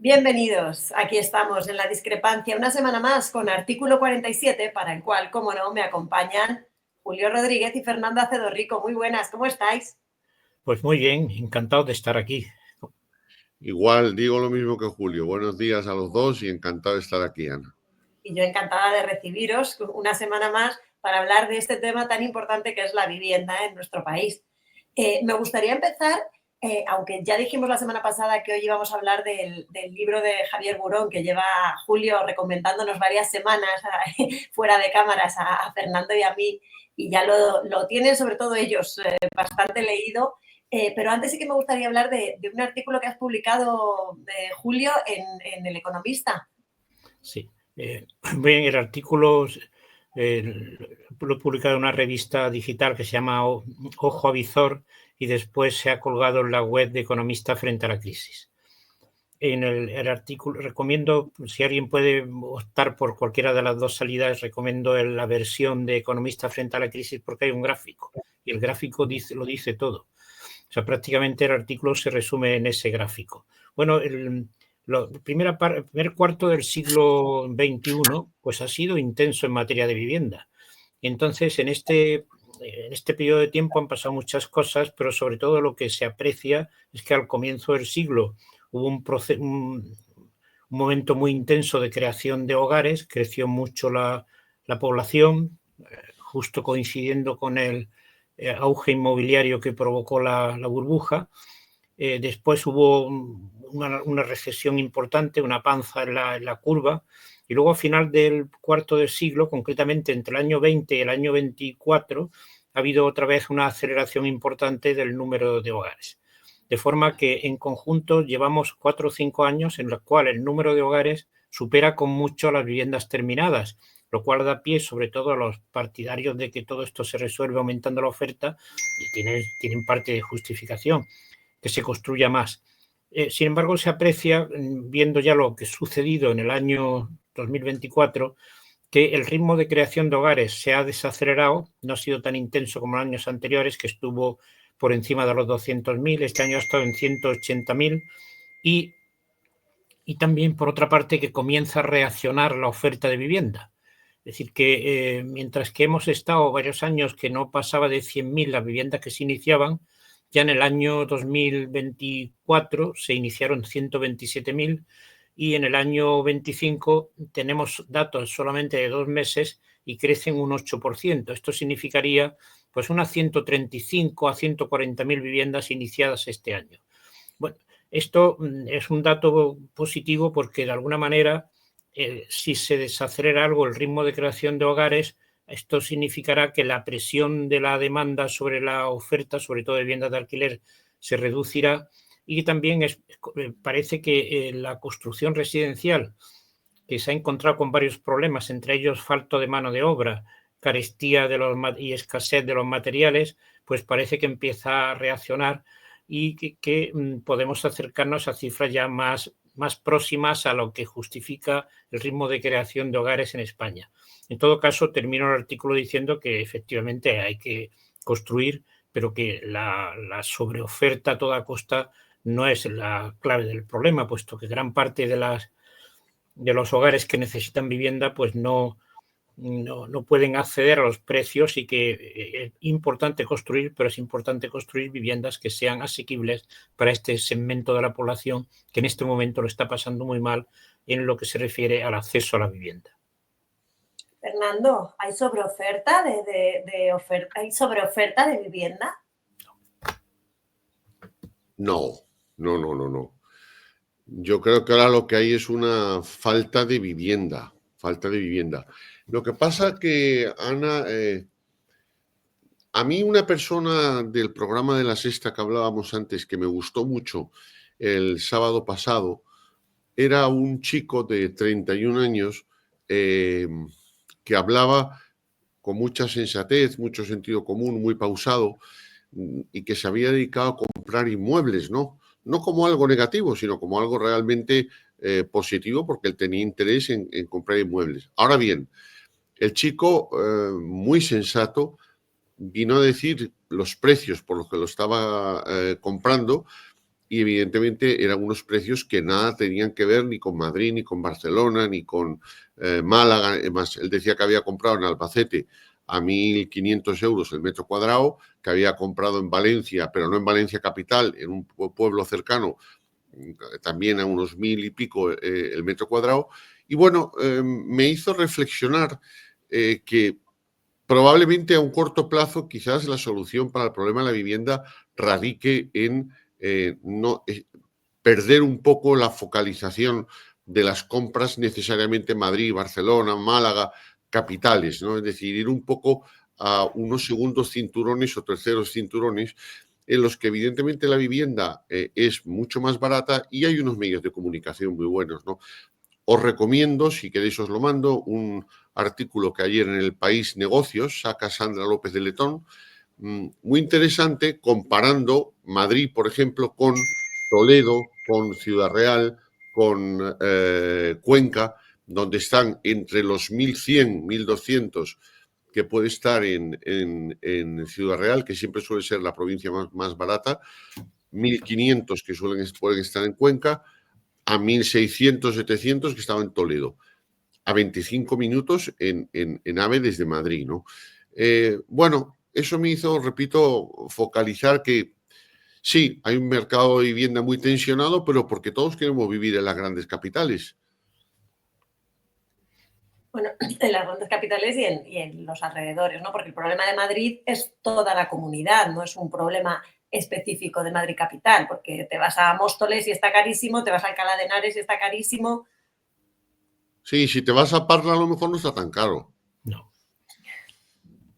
Bienvenidos, aquí estamos en La Discrepancia, una semana más con Artículo 47, para el cual, como no, me acompañan Julio Rodríguez y Fernando Acedorrico. Muy buenas, ¿cómo estáis? Pues muy bien, encantado de estar aquí. Igual digo lo mismo que Julio. Buenos días a los dos y encantado de estar aquí, Ana. Y yo encantada de recibiros una semana más para hablar de este tema tan importante que es la vivienda en nuestro país. Me gustaría empezar, aunque ya dijimos la semana pasada que hoy íbamos a hablar del libro de Javier Burón, que lleva Julio recomendándonos varias semanas fuera de cámaras a Fernando y a mí, y ya lo tienen sobre todo ellos bastante leído. Pero antes sí que me gustaría hablar de un artículo que has publicado, Julio, en El Economista. Sí, bien, el artículo lo he publicado en una revista digital que se llama Ojo a Visor y después se ha colgado en la web de Economista frente a la crisis. En el artículo recomiendo, si alguien puede optar por cualquiera de las dos salidas, recomiendo la versión de Economista frente a la crisis porque hay un gráfico y el gráfico lo dice todo. O sea, prácticamente el artículo se resume en ese gráfico. Bueno, el primer cuarto del siglo XXI pues ha sido intenso en materia de vivienda. Entonces, en este periodo de tiempo han pasado muchas cosas, pero sobre todo lo que se aprecia es que al comienzo del siglo hubo un momento muy intenso de creación de hogares, creció mucho la población, justo coincidiendo con el auge inmobiliario que provocó la burbuja. Después hubo una recesión importante, una panza en la curva, y luego a final del cuarto del siglo, concretamente entre el año 20 y el año 24, ha habido otra vez una aceleración importante del número de hogares. De forma que en conjunto llevamos 4 o 5 años en los cuales el número de hogares supera con mucho las viviendas terminadas, lo cual da pie sobre todo a los partidarios de que todo esto se resuelve aumentando la oferta y tienen parte de justificación, que se construya más. Sin embargo, se aprecia, viendo ya lo que ha sucedido en el año 2024, que el ritmo de creación de hogares se ha desacelerado, no ha sido tan intenso como en años anteriores, que estuvo por encima de los 200.000, este año ha estado en 180.000, y también, por otra parte, que comienza a reaccionar la oferta de vivienda. Es decir, que mientras que hemos estado varios años que no pasaba de 100.000 las viviendas que se iniciaban, ya en el año 2024 se iniciaron 127.000 y en el año 25 tenemos datos solamente de 2 meses y crecen un 8%. Esto significaría pues unas 135 a 140.000 viviendas iniciadas este año. Bueno, esto es un dato positivo porque de alguna manera si se desacelera algo el ritmo de creación de hogares, esto significará que la presión de la demanda sobre la oferta, sobre todo de viviendas de alquiler, se reducirá y también parece que la construcción residencial, que se ha encontrado con varios problemas, entre ellos falta de mano de obra, carestía y escasez de los materiales, pues parece que empieza a reaccionar y que podemos acercarnos a cifras ya más próximas a lo que justifica el ritmo de creación de hogares en España. En todo caso, termino el artículo diciendo que efectivamente hay que construir, pero que la sobreoferta a toda costa no es la clave del problema, puesto que gran parte de los hogares que necesitan vivienda pues no pueden acceder a los precios y que es importante construir, pero es importante construir viviendas que sean asequibles para este segmento de la población que en este momento lo está pasando muy mal en lo que se refiere al acceso a la vivienda. Fernando, ¿hay sobreoferta ¿hay sobreoferta de vivienda? No. Yo creo que ahora lo que hay es una falta de vivienda. Lo que pasa que, Ana, a mí una persona del programa de La Sexta que hablábamos antes, que me gustó mucho el sábado pasado, era un chico de 31 años que hablaba con mucha sensatez, mucho sentido común, muy pausado, y que se había dedicado a comprar inmuebles, ¿no? No como algo negativo, sino como algo realmente positivo, porque él tenía interés en comprar inmuebles. Ahora bien, el chico, muy sensato, vino a decir los precios por los que lo estaba comprando y evidentemente eran unos precios que nada tenían que ver ni con Madrid, ni con Barcelona, ni con Málaga. Además, él decía que había comprado en Albacete a 1.500 euros el metro cuadrado, que había comprado en Valencia, pero no en Valencia capital, en un pueblo cercano, también a unos 1.000 y pico el metro cuadrado. Y bueno, me hizo reflexionar que probablemente a un corto plazo quizás la solución para el problema de la vivienda radique en perder un poco la focalización de las compras necesariamente en Madrid, Barcelona, Málaga, capitales, ¿no? Es decir, ir un poco a unos segundos cinturones o terceros cinturones en los que evidentemente la vivienda es mucho más barata y hay unos medios de comunicación muy buenos, ¿no? Os recomiendo, si queréis os lo mando, un artículo que ayer en El País Negocios saca Sandra López de Letón, muy interesante, comparando Madrid, por ejemplo, con Toledo, con Ciudad Real, con Cuenca, donde están entre los 1.100, 1.200 que puede estar en Ciudad Real, que siempre suele ser la provincia más barata, 1.500 que pueden estar en Cuenca, a 1.600, 700 que estaban en Toledo, a 25 minutos en AVE desde Madrid, ¿no? Bueno, eso me hizo, repito, focalizar que sí, hay un mercado de vivienda muy tensionado, pero porque todos queremos vivir en las grandes capitales. Bueno, en las grandes capitales y en los alrededores, ¿no? Porque el problema de Madrid es toda la comunidad, no es un problema específico de Madrid capital, porque te vas a Móstoles y está carísimo, te vas a Alcalá de Henares y está carísimo. Sí, si te vas a Parla a lo mejor no está tan caro. No.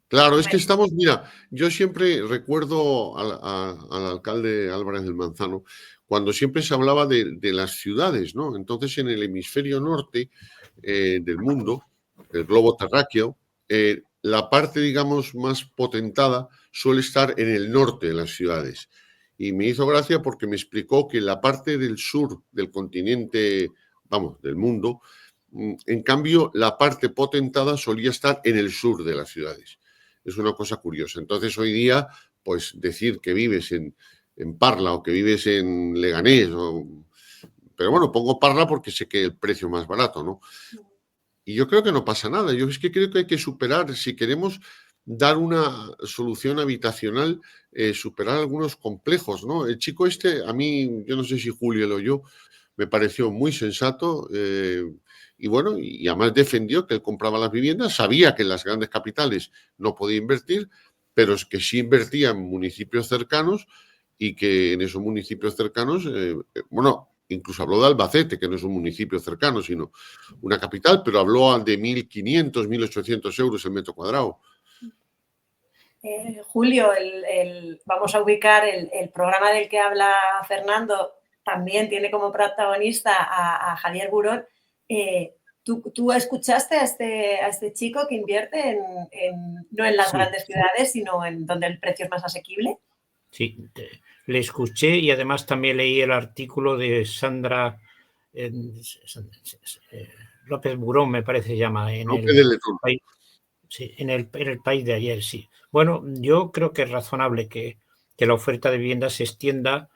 Claro, es que estamos, mira, yo siempre recuerdo al alcalde Álvarez del Manzano, cuando siempre se hablaba de las ciudades, ¿no? Entonces, en el hemisferio norte del mundo, el globo terráqueo, la parte, digamos, más potentada suele estar en el norte de las ciudades. Y me hizo gracia porque me explicó que la parte del sur del continente, vamos, del mundo, en cambio, la parte potentada solía estar en el sur de las ciudades. Es una cosa curiosa. Entonces, hoy día, pues decir que vives en Parla o que vives en Leganés, pero bueno, pongo Parla porque sé que el precio es más barato, ¿no? Y yo creo que no pasa nada. Yo es que creo que hay que superar, si queremos dar una solución habitacional, superar algunos complejos, ¿no? El chico este, a mí, yo no sé si Julio lo oyó, me pareció muy sensato y bueno, y además defendió que él compraba las viviendas, sabía que en las grandes capitales no podía invertir, pero es que sí invertía en municipios cercanos y que en esos municipios cercanos, bueno, incluso habló de Albacete, que no es un municipio cercano, sino una capital, pero habló de 1.500, 1.800 euros el metro cuadrado. Julio, vamos a ubicar el programa del que habla Fernando, también tiene como protagonista a Javier Burón. ¿Tú escuchaste a este chico que invierte no en las grandes ciudades, sino en donde el precio es más asequible? Sí, le escuché y además también leí el artículo de Sandra López Burón, me parece llama, en el país. Sí, en el País de ayer, sí. Bueno, yo creo que es razonable que la oferta de vivienda se extienda,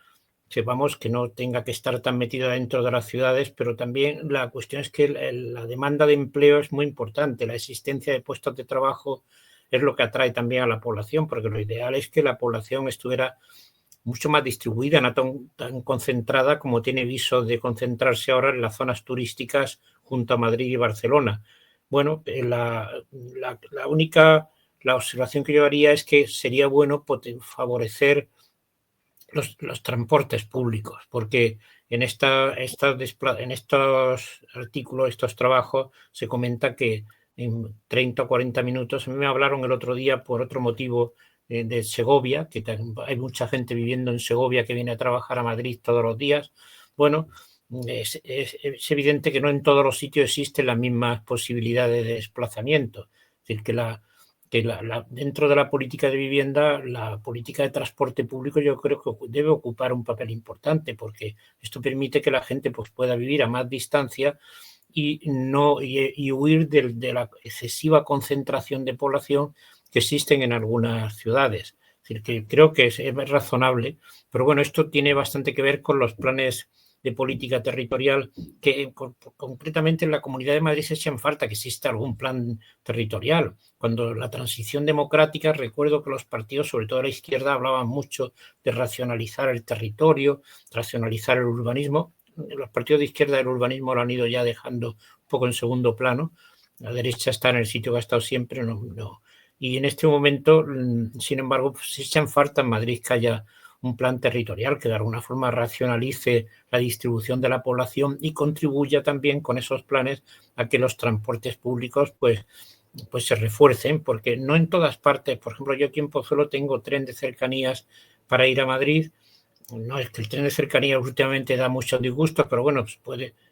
sepamos que no tenga que estar tan metida dentro de las ciudades, pero también la cuestión es que la demanda de empleo es muy importante, la existencia de puestos de trabajo es lo que atrae también a la población, porque lo ideal es que la población estuviera mucho más distribuida, no tan concentrada como tiene viso de concentrarse ahora en las zonas turísticas junto a Madrid y Barcelona. Bueno, la observación que yo haría es que sería bueno favorecer los transportes públicos, porque en estos artículos, estos trabajos, se comenta que en 30 o 40 minutos, a mí me hablaron el otro día por otro motivo de Segovia, que hay mucha gente viviendo en Segovia que viene a trabajar a Madrid todos los días. Bueno, es evidente que no en todos los sitios existen las mismas posibilidades de desplazamiento. Es decir, que dentro de la política de vivienda, la política de transporte público yo creo que debe ocupar un papel importante, porque esto permite que la gente pues, pueda vivir a más distancia y huir de la excesiva concentración de población que existen en algunas ciudades. decir, que creo que es razonable, pero bueno, esto tiene bastante que ver con los planes de política territorial que concretamente en la Comunidad de Madrid se echan falta que exista algún plan territorial. Cuando la transición democrática, recuerdo que los partidos, sobre todo la izquierda, hablaban mucho de racionalizar el territorio, racionalizar el urbanismo. Los partidos de izquierda el urbanismo lo han ido ya dejando un poco en segundo plano. La derecha está en el sitio que ha estado siempre, no. Y en este momento, sin embargo, pues, se echan falta en Madrid que haya un plan territorial que de alguna forma racionalice la distribución de la población y contribuya también con esos planes a que los transportes públicos pues se refuercen, porque no en todas partes, por ejemplo, yo aquí en Pozuelo tengo tren de cercanías para ir a Madrid. No es que el tren de cercanías últimamente da muchos disgustos, pero bueno,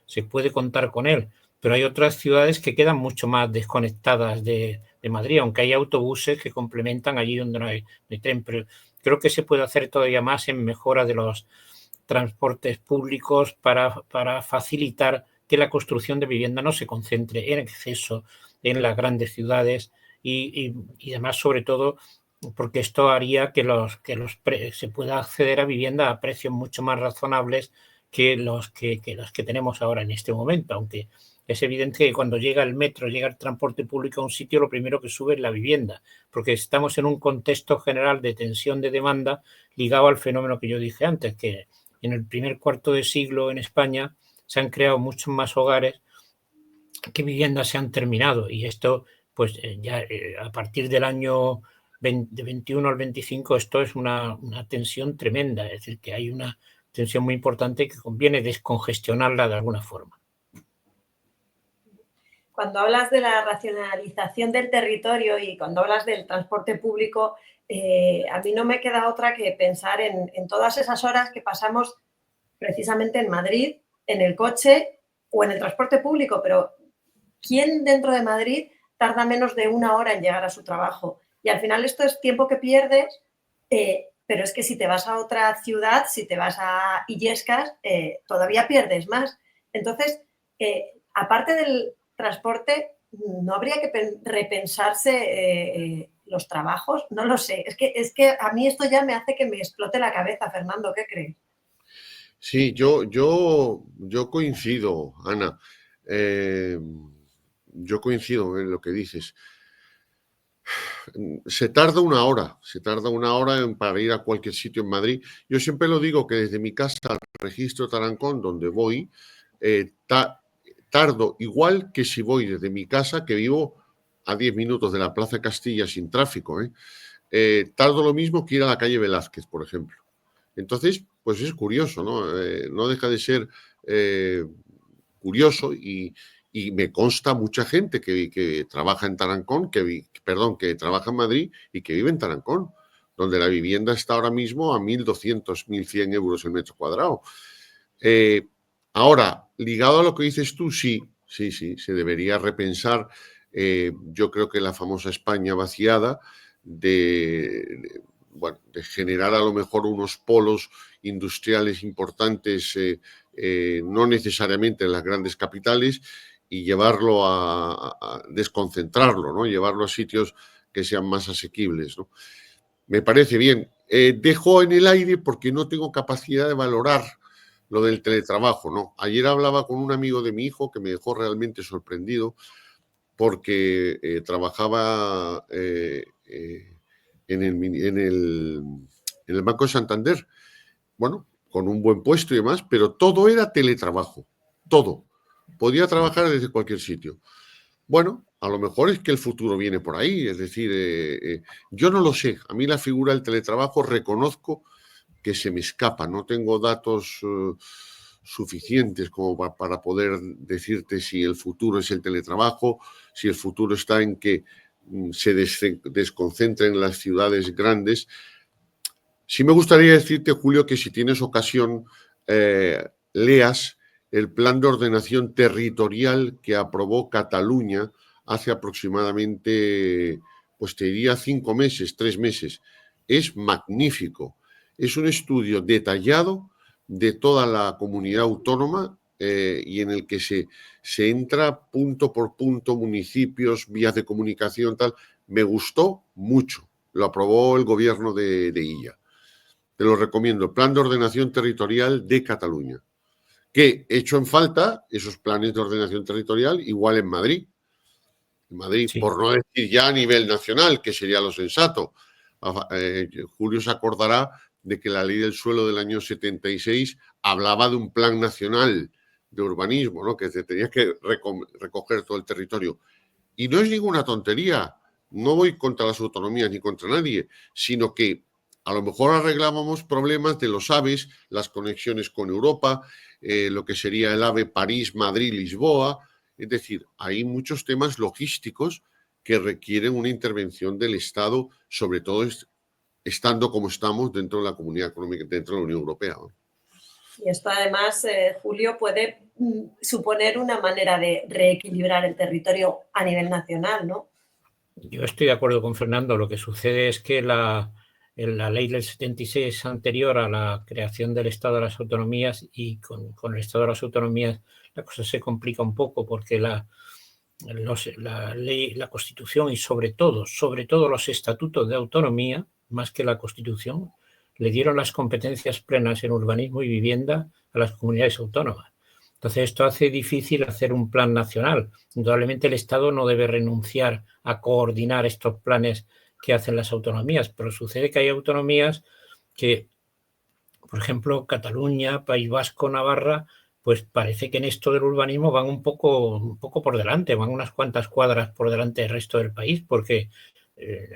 se puede contar con él. Pero hay otras ciudades que quedan mucho más desconectadas de Madrid, aunque hay autobuses que complementan allí donde no hay tren. Pero creo que se puede hacer todavía más en mejora de los transportes públicos para facilitar que la construcción de vivienda no se concentre en exceso en las grandes ciudades y además, sobre todo, porque esto haría que se pueda acceder a vivienda a precios mucho más razonables que los que tenemos ahora en este momento, aunque es evidente que cuando llega el metro, llega el transporte público a un sitio, lo primero que sube es la vivienda, porque estamos en un contexto general de tensión de demanda ligado al fenómeno que yo dije antes, que en el primer cuarto de siglo en España se han creado muchos más hogares que viviendas se han terminado, y esto pues ya a partir del año de 21 al 25 esto es una tensión tremenda, es decir, que hay una tensión muy importante que conviene descongestionarla de alguna forma. Cuando hablas de la racionalización del territorio y cuando hablas del transporte público, a mí no me queda otra que pensar en todas esas horas que pasamos precisamente en Madrid, en el coche o en el transporte público, pero ¿quién dentro de Madrid tarda menos de 1 hora en llegar a su trabajo? Y al final esto es tiempo que pierdes, pero es que si te vas a otra ciudad, si te vas a Illescas, todavía pierdes más. Entonces, aparte del transporte, ¿no habría que repensarse los trabajos? No lo sé. Es que a mí esto ya me hace que me explote la cabeza, Fernando. ¿Qué crees? Sí, yo coincido, Ana. Yo coincido en lo que dices. Se tarda 1 hora para ir a cualquier sitio en Madrid. Yo siempre lo digo que desde mi casa al registro Tarancón, donde voy, tardo igual que si voy desde mi casa, que vivo a 10 minutos de la Plaza Castilla sin tráfico. Tardo lo mismo que ir a la calle Velázquez, por ejemplo. Entonces, pues es curioso, ¿no? No deja de ser curioso y me consta mucha gente que trabaja en Tarancón, que trabaja en Madrid y que vive en Tarancón, donde la vivienda está ahora mismo a 1.200, 1.100 euros el metro cuadrado. Ahora, ligado a lo que dices tú, sí, se debería repensar. Yo creo que la famosa España vaciada de generar a lo mejor unos polos industriales importantes, no necesariamente en las grandes capitales, y llevarlo a desconcentrarlo, ¿no? Llevarlo a sitios que sean más asequibles, ¿no? Me parece bien. Dejo en el aire porque no tengo capacidad de valorar lo del teletrabajo, ¿no? Ayer hablaba con un amigo de mi hijo que me dejó realmente sorprendido porque trabajaba en el Banco de Santander, bueno, con un buen puesto y demás, pero todo era teletrabajo, todo. Podía trabajar desde cualquier sitio. Bueno, a lo mejor es que el futuro viene por ahí, es decir, yo no lo sé. A mí la figura del teletrabajo reconozco que se me escapa, no tengo datos suficientes como para poder decirte si el futuro es el teletrabajo, si el futuro está en que se desconcentren en las ciudades grandes. Sí me gustaría decirte, Julio, que si tienes ocasión, leas el plan de ordenación territorial que aprobó Cataluña hace aproximadamente, pues te diría 5 meses, 3 meses. Es magnífico. Es un estudio detallado de toda la comunidad autónoma y en el que se entra punto por punto, municipios, vías de comunicación, tal. Me gustó mucho, lo aprobó el gobierno de Illa. Te lo recomiendo, Plan de Ordenación Territorial de Cataluña, que hecho en falta esos planes de ordenación territorial igual en Madrid. En Madrid, Sí. por no decir ya a nivel nacional, que sería lo sensato. Julio se acordará de que la ley del suelo del año 76 hablaba de un plan nacional de urbanismo, ¿no? Que se tenía que recoger todo el territorio. Y no es ninguna tontería, no voy contra las autonomías ni contra nadie, sino que a lo mejor arreglábamos problemas de los AVEs, las conexiones con Europa, lo que sería el AVE París-Madrid-Lisboa. Es decir, hay muchos temas logísticos que requieren una intervención del Estado, sobre todo estando como estamos dentro de la Comunidad Económica, dentro de la Unión Europea, ¿no? Y esto además, Julio, puede suponer una manera de reequilibrar el territorio a nivel nacional, ¿no? Yo estoy de acuerdo con Fernando. Lo que sucede es que la ley del 76 es anterior a la creación del Estado de las Autonomías, y con el Estado de las Autonomías la cosa se complica un poco, porque la ley, la Constitución y sobre todo los estatutos de autonomía, más que la Constitución, le dieron las competencias plenas en urbanismo y vivienda a las comunidades autónomas. Entonces, esto hace difícil hacer un plan nacional. Indudablemente, el Estado no debe renunciar a coordinar estos planes que hacen las autonomías, pero sucede que hay autonomías que, por ejemplo, Cataluña, País Vasco, Navarra, pues parece que en esto del urbanismo van un poco por delante, van unas cuantas cuadras por delante del resto del país, porque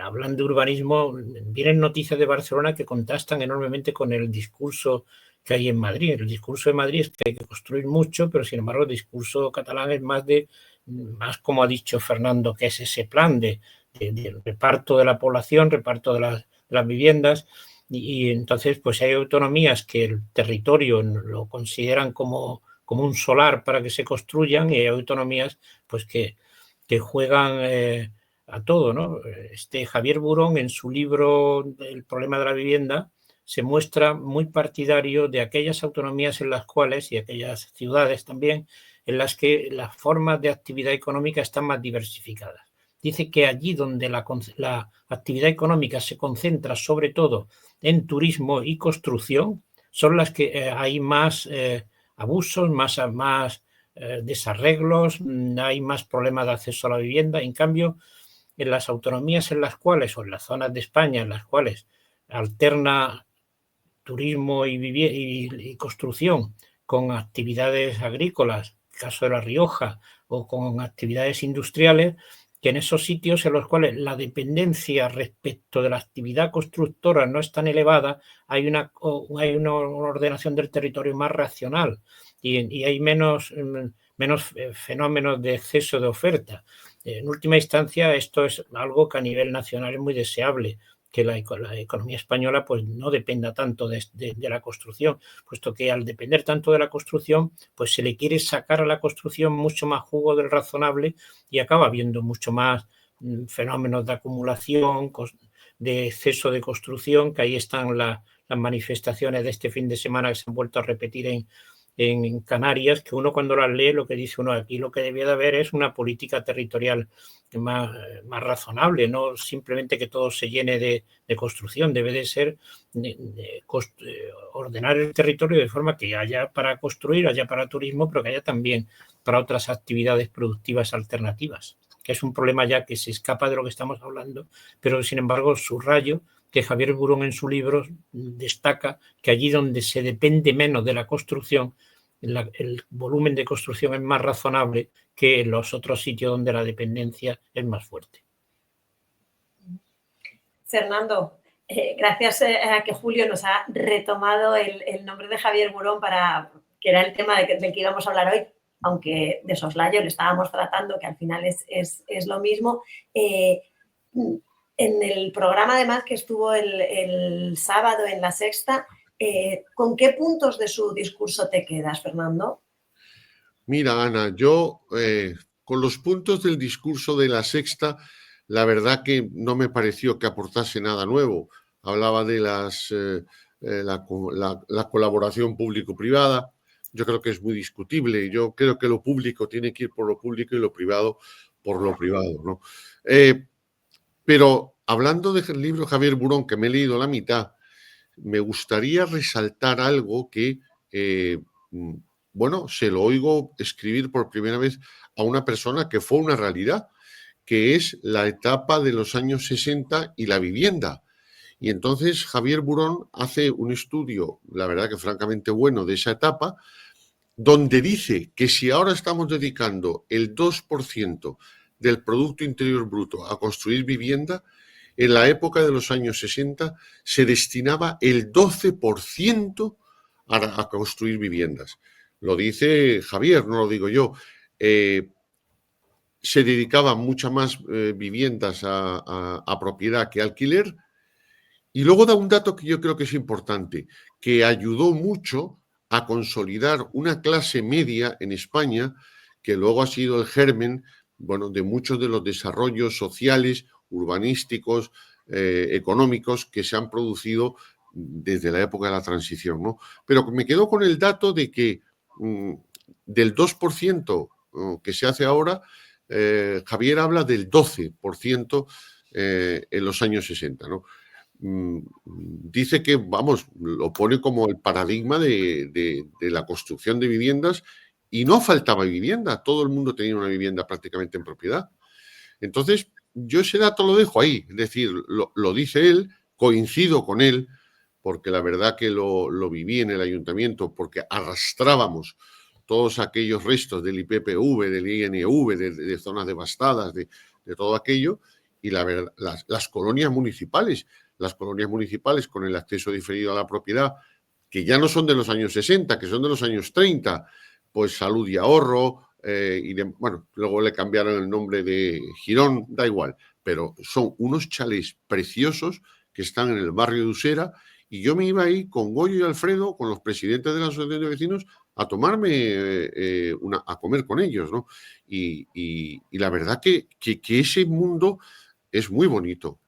hablan de urbanismo, vienen noticias de Barcelona que contrastan enormemente con el discurso que hay en Madrid. El discurso de Madrid es que hay que construir mucho, pero sin embargo el discurso catalán es más como ha dicho Fernando, que es ese plan de reparto de la población, reparto de las viviendas. Y entonces pues hay autonomías que el territorio lo consideran como un solar para que se construyan, y hay autonomías pues que juegan a todo, ¿no? Javier Burón, en su libro El problema de la vivienda, se muestra muy partidario de aquellas autonomías en las cuales, y aquellas ciudades también, en las que las formas de actividad económica están más diversificadas. Dice que allí donde la actividad económica se concentra sobre todo en turismo y construcción, son las que hay más abusos, más desarreglos, hay más problemas de acceso a la vivienda. En cambio, en las autonomías en las cuales, o en las zonas de España en las cuales alterna turismo y construcción con actividades agrícolas, el caso de La Rioja, o con actividades industriales, que en esos sitios en los cuales la dependencia respecto de la actividad constructora no es tan elevada, hay una ordenación del territorio más racional, y hay menos fenómenos de exceso de oferta. En última instancia, esto es algo que a nivel nacional es muy deseable, que la economía española pues no dependa tanto de la construcción, puesto que al depender tanto de la construcción, pues se le quiere sacar a la construcción mucho más jugo del razonable, y acaba habiendo mucho más fenómenos de acumulación, de exceso de construcción, que ahí están las manifestaciones de este fin de semana que se han vuelto a repetir en Canarias, que uno cuando las lee, lo que dice uno aquí, lo que debía de haber es una política territorial más razonable, no simplemente que todo se llene de construcción. Debe de ser ordenar el territorio de forma que haya para construir, haya para turismo, pero que haya también para otras actividades productivas alternativas, que es un problema ya que se escapa de lo que estamos hablando, pero sin embargo subrayo que Javier Burón en su libro destaca que allí donde se depende menos de la construcción, el volumen de construcción es más razonable que en los otros sitios donde la dependencia es más fuerte. Fernando, gracias a que Julio nos ha retomado el nombre de Javier Burón, que era el tema del que íbamos a hablar hoy, aunque de soslayo lo estábamos tratando, que al final es lo mismo. En el programa, además, que estuvo el sábado en La Sexta, ¿con qué puntos de su discurso te quedas, Fernando? Mira, Ana, yo con los puntos del discurso de La Sexta, la verdad que no me pareció que aportase nada nuevo. Hablaba de la colaboración público-privada. Yo creo que es muy discutible. Yo creo que lo público tiene que ir por lo público y lo privado por lo privado, ¿no? Pero hablando del libro de Javier Burón, que me he leído la mitad, me gustaría resaltar algo que, bueno, se lo oigo escribir por primera vez a una persona que fue una realidad, que es la etapa de los años 60 y la vivienda. Y entonces Javier Burón hace un estudio, la verdad que francamente bueno, de esa etapa, donde dice que si ahora estamos dedicando el 2% del Producto Interior Bruto a construir vivienda, en la época de los años 60 se destinaba el 12% a construir viviendas. Lo dice Javier, no lo digo yo. Se dedicaban muchas más viviendas a propiedad que a alquiler. Y luego da un dato que yo creo que es importante, que ayudó mucho a consolidar una clase media en España, que luego ha sido el germen, bueno, de muchos de los desarrollos sociales, urbanísticos, económicos que se han producido desde la época de la transición, ¿no? Pero me quedo con el dato de que del 2% que se hace ahora, Javier habla del 12% en los años 60, ¿no? Dice que, vamos, lo pone como el paradigma de la construcción de viviendas y no faltaba vivienda, todo el mundo tenía una vivienda prácticamente en propiedad. Entonces, yo ese dato lo dejo ahí, es decir, lo dice él, coincido con él, porque la verdad que lo viví en el ayuntamiento, porque arrastrábamos todos aquellos restos del IPPV, del INV, de zonas devastadas, de todo aquello, y la verdad, las colonias municipales con el acceso diferido a la propiedad, que ya no son de los años 60, que son de los años 30, pues Salud y Ahorro, bueno, luego le cambiaron el nombre de Girón, da igual, pero son unos chalés preciosos que están en el barrio de Usera, y yo me iba ahí con Goyo y Alfredo, con los presidentes de la asociación de vecinos, a tomarme a comer con ellos, ¿no? Y la verdad que ese mundo es muy bonito,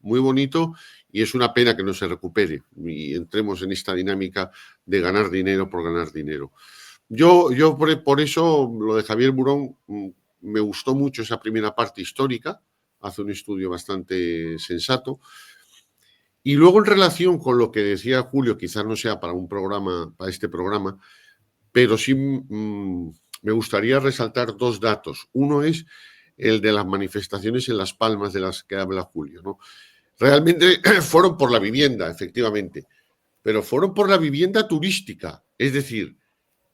y es una pena que no se recupere y entremos en esta dinámica de ganar dinero por ganar dinero. Yo por eso lo de Javier Burón me gustó mucho esa primera parte histórica, hace un estudio bastante sensato. Y luego en relación con lo que decía Julio, quizás no sea para este programa, pero sí me gustaría resaltar dos datos. Uno es el de las manifestaciones en Las Palmas de las que habla Julio, ¿no? Realmente fueron por la vivienda, efectivamente, pero fueron por la vivienda turística. Es decir,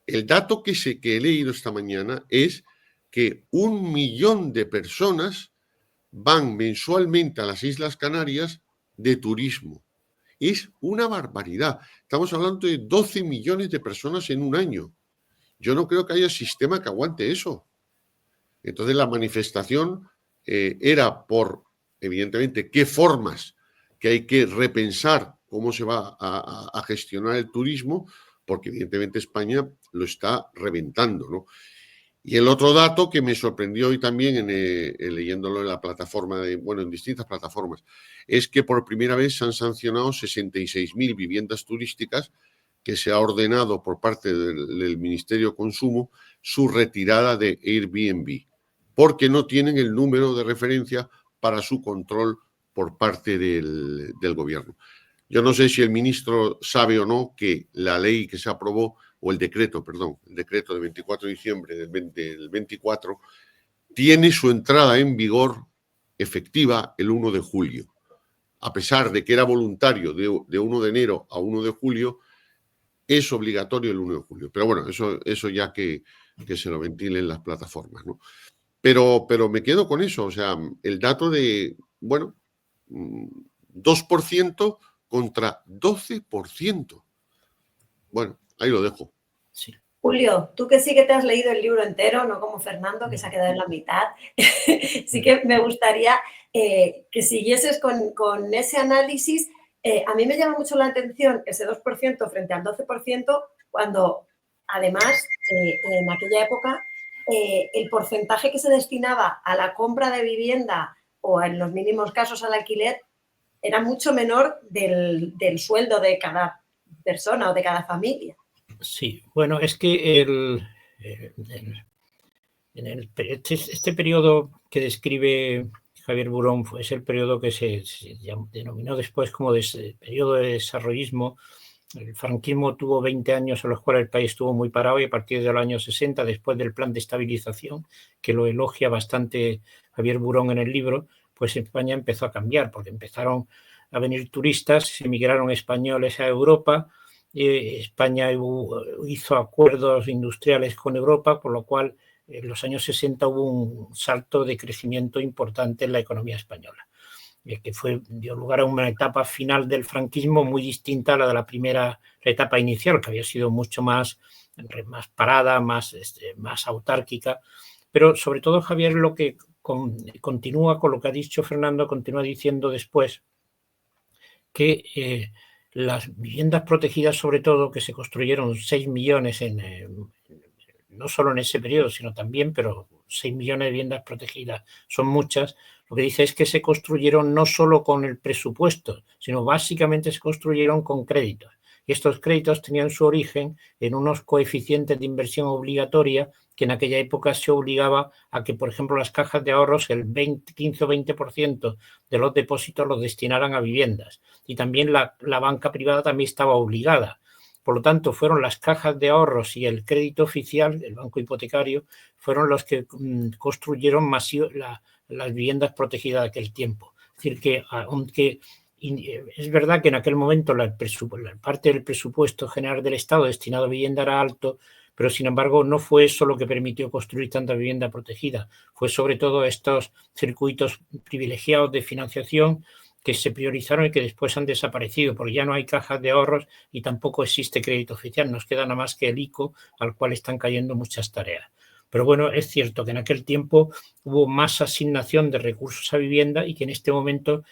el dato que he leído esta mañana es que 1 millón de personas van mensualmente a las Islas Canarias de turismo. Es una barbaridad. Estamos hablando de 12 millones de personas en un año. Yo no creo que haya sistema que aguante eso. Entonces la manifestación era por, evidentemente, qué formas que hay que repensar cómo se va a gestionar el turismo, porque evidentemente España lo está reventando, ¿no? Y el otro dato que me sorprendió hoy también leyéndolo en la plataforma, en distintas plataformas, es que por primera vez se han sancionado 66.000 viviendas turísticas que se ha ordenado por parte del Ministerio de Consumo su retirada de Airbnb, porque no tienen el número de referencia para su control por parte del gobierno. Yo no sé si el ministro sabe o no que la ley que se aprobó, o el decreto de 24 de diciembre del 24, tiene su entrada en vigor efectiva el 1 de julio. A pesar de que era voluntario de 1 de enero a 1 de julio, es obligatorio el 1 de julio. Pero bueno, eso ya que se lo ventilen las plataformas, ¿no? Pero me quedo con eso, o sea, el dato de, 2% contra 12%. Bueno, ahí lo dejo. Sí. Julio, tú que sí que te has leído el libro entero, no como Fernando, que se ha quedado en la mitad, sí que me gustaría que siguieses con ese análisis. A mí me llama mucho la atención ese 2% frente al 12%, cuando además en aquella época el porcentaje que se destinaba a la compra de vivienda o en los mínimos casos al alquiler era mucho menor del sueldo de cada persona o de cada familia. Sí, bueno, es que este periodo que describe Javier Burón, es el periodo que se denominó después como periodo de desarrollismo. El franquismo tuvo 20 años en los cuales el país estuvo muy parado, y a partir del año 60, después del plan de estabilización, que lo elogia bastante Javier Burón en el libro, pues España empezó a cambiar, porque empezaron a venir turistas, emigraron españoles a Europa, España hizo acuerdos industriales con Europa, por lo cual en los años 60 hubo un salto de crecimiento importante en la economía española, que dio lugar a una etapa final del franquismo muy distinta a la de la etapa inicial, que había sido mucho más parada, más autárquica. Pero sobre todo, Javier, lo que continúa con lo que ha dicho Fernando, continúa diciendo después que las viviendas protegidas, sobre todo, que se construyeron 6 millones no solo en ese periodo, sino también, pero 6 millones de viviendas protegidas son muchas. Lo que dice es que se construyeron no solo con el presupuesto, sino básicamente se construyeron con créditos. Y estos créditos tenían su origen en unos coeficientes de inversión obligatoria que en aquella época se obligaba a que, por ejemplo, las cajas de ahorros, el 15 o 20% de los depósitos los destinaran a viviendas. Y también la banca privada también estaba obligada. Por lo tanto, fueron las cajas de ahorros y el crédito oficial, el banco hipotecario, fueron los que construyeron las viviendas protegidas de aquel tiempo. Es decir, que aunque es verdad que en aquel momento la parte del presupuesto general del Estado destinado a vivienda era alto, pero sin embargo no fue eso lo que permitió construir tanta vivienda protegida. Fue sobre todo estos circuitos privilegiados de financiación que se priorizaron y que después han desaparecido, porque ya no hay cajas de ahorros y tampoco existe crédito oficial. Nos queda nada más que el ICO, al cual están cayendo muchas tareas. Pero bueno, es cierto que en aquel tiempo hubo más asignación de recursos a vivienda y que en este momento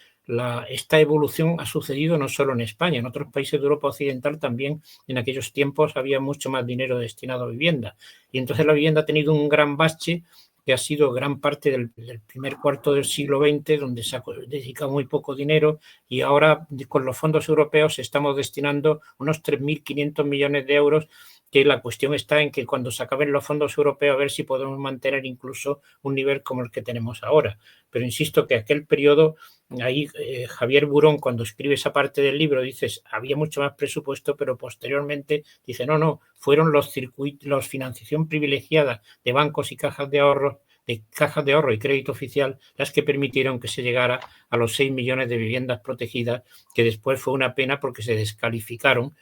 esta evolución ha sucedido no solo en España, en otros países de Europa Occidental también en aquellos tiempos había mucho más dinero destinado a vivienda. Y entonces la vivienda ha tenido un gran bache que ha sido gran parte del primer cuarto del siglo XX, donde se ha dedicado muy poco dinero, y ahora con los fondos europeos estamos destinando unos 3.500 millones de euros, que la cuestión está en que cuando se acaben los fondos europeos a ver si podemos mantener incluso un nivel como el que tenemos ahora. Pero insisto que aquel periodo, ahí Javier Burón, cuando escribe esa parte del libro, dices, había mucho más presupuesto, pero posteriormente dice, no, fueron los financiación privilegiada de bancos y cajas de ahorro y crédito oficial las que permitieron que se llegara a los 6 millones de viviendas protegidas, que después fue una pena porque se descalificaron.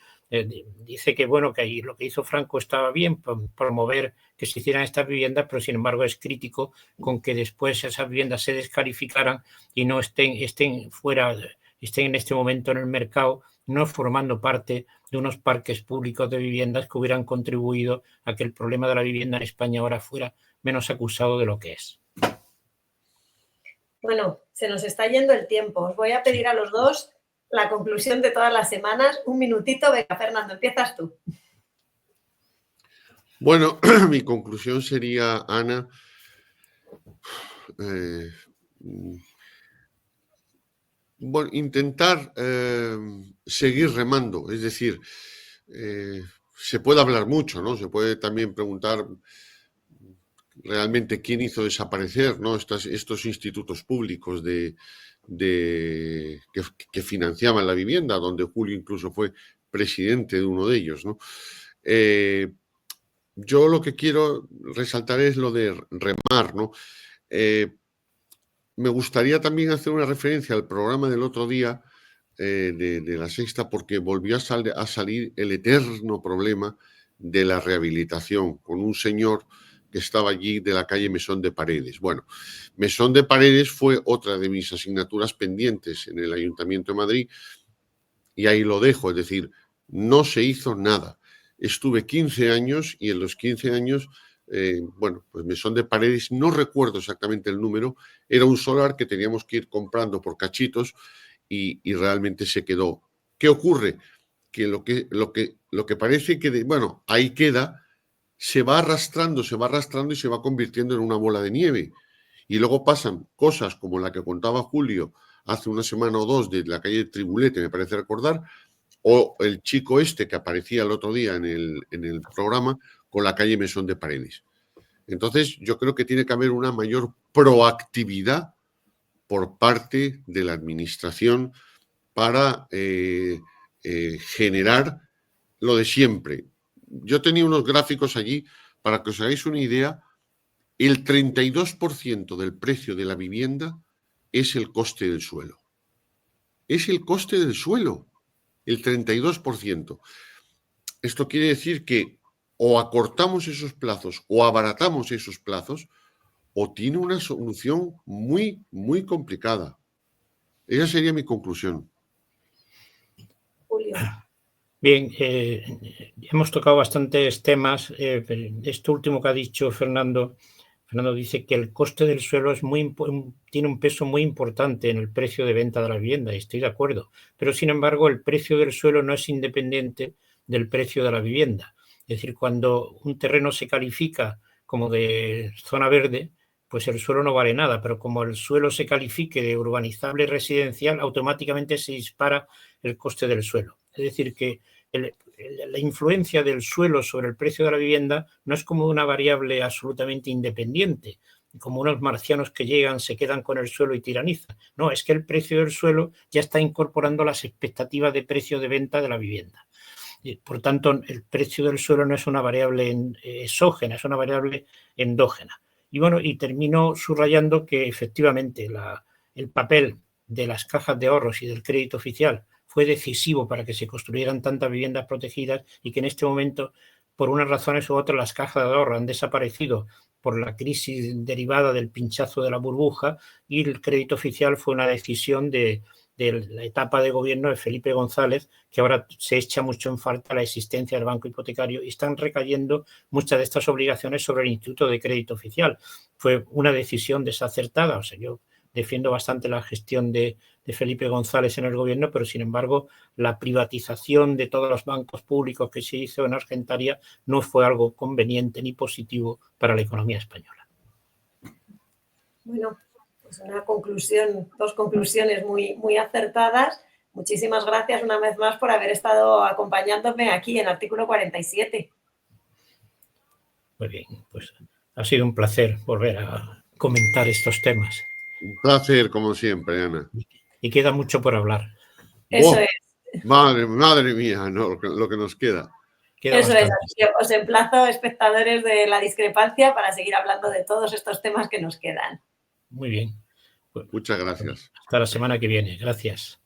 Dice que bueno, que ahí lo que hizo Franco estaba bien, promover que se hicieran estas viviendas, pero sin embargo es crítico con que después esas viviendas se descalificaran y no estén en este momento en el mercado, no formando parte de unos parques públicos de viviendas que hubieran contribuido a que el problema de la vivienda en España ahora fuera menos acusado de lo que es. Bueno, se nos está yendo el tiempo. Os voy a pedir a los dos la conclusión de todas las semanas. Un minutito. Venga, Fernando, empiezas tú. Bueno, mi conclusión sería, Ana, bueno, intentar seguir remando. Es decir, se puede hablar mucho, ¿no? Se puede también preguntar realmente quién hizo desaparecer, ¿no? estos institutos públicos que financiaban la vivienda, donde Julio incluso fue presidente de uno de ellos, ¿no? Yo lo que quiero resaltar es lo de remar, ¿no? Me gustaría también hacer una referencia al programa del otro día de La Sexta, porque volvió a salir el eterno problema de la rehabilitación con un señor que estaba allí de la calle Mesón de Paredes. Bueno, Mesón de Paredes fue otra de mis asignaturas pendientes en el Ayuntamiento de Madrid y ahí lo dejo, es decir, no se hizo nada. Estuve 15 años y en los 15 años, bueno, pues Mesón de Paredes, no recuerdo exactamente el número, era un solar que teníamos que ir comprando por cachitos y realmente se quedó. ¿Qué ocurre? Que lo que parece que, bueno, ahí queda, se va arrastrando y se va convirtiendo en una bola de nieve. Y luego pasan cosas como la que contaba Julio hace una semana o dos de la calle Tribulete, me parece recordar, o el chico este que aparecía el otro día en el programa con la calle Mesón de Paredes. Entonces, yo creo que tiene que haber una mayor proactividad por parte de la administración para generar lo de siempre. Yo tenía unos gráficos allí para que os hagáis una idea. El 32% del precio de la vivienda es el coste del suelo. Es el coste del suelo, el 32%. Esto quiere decir que o acortamos esos plazos o abaratamos esos plazos, o tiene una solución muy, muy complicada. Esa sería mi conclusión. Julio. Bien, hemos tocado bastantes temas. Esto último que ha dicho Fernando dice que el coste del suelo es tiene un peso muy importante en el precio de venta de la vivienda, y estoy de acuerdo. Pero, sin embargo, el precio del suelo no es independiente del precio de la vivienda. Es decir, cuando un terreno se califica como de zona verde, pues el suelo no vale nada, pero como el suelo se califique de urbanizable residencial, automáticamente se dispara el coste del suelo. Es decir, que la influencia del suelo sobre el precio de la vivienda no es como una variable absolutamente independiente, como unos marcianos que llegan, se quedan con el suelo y tiranizan. No, es que el precio del suelo ya está incorporando las expectativas de precio de venta de la vivienda. Por tanto, el precio del suelo no es una variable exógena, es una variable endógena. Y bueno, y termino subrayando que efectivamente el papel de las cajas de ahorros y del crédito oficial fue decisivo para que se construyeran tantas viviendas protegidas, y que en este momento, por unas razones u otras, las cajas de ahorro han desaparecido por la crisis derivada del pinchazo de la burbuja, y el crédito oficial fue una decisión de la etapa de gobierno de Felipe González, que ahora se echa mucho en falta la existencia del banco hipotecario, y están recayendo muchas de estas obligaciones sobre el Instituto de Crédito Oficial. Fue una decisión desacertada. O sea, yo defiendo bastante la gestión de Felipe González en el gobierno, pero sin embargo la privatización de todos los bancos públicos que se hizo en Argentaria no fue algo conveniente ni positivo para la economía española. Bueno, pues una conclusión, dos conclusiones muy, muy acertadas. Muchísimas gracias una vez más por haber estado acompañándome aquí en Artículo 47. Muy bien, pues ha sido un placer volver a comentar estos temas. Un placer, como siempre, Ana. Y queda mucho por hablar. Eso es. Madre mía, no, lo que nos queda. Eso es. Así que os emplazo, espectadores de La Discrepancia, para seguir hablando de todos estos temas que nos quedan. Muy bien. Muchas gracias. Hasta la semana que viene. Gracias.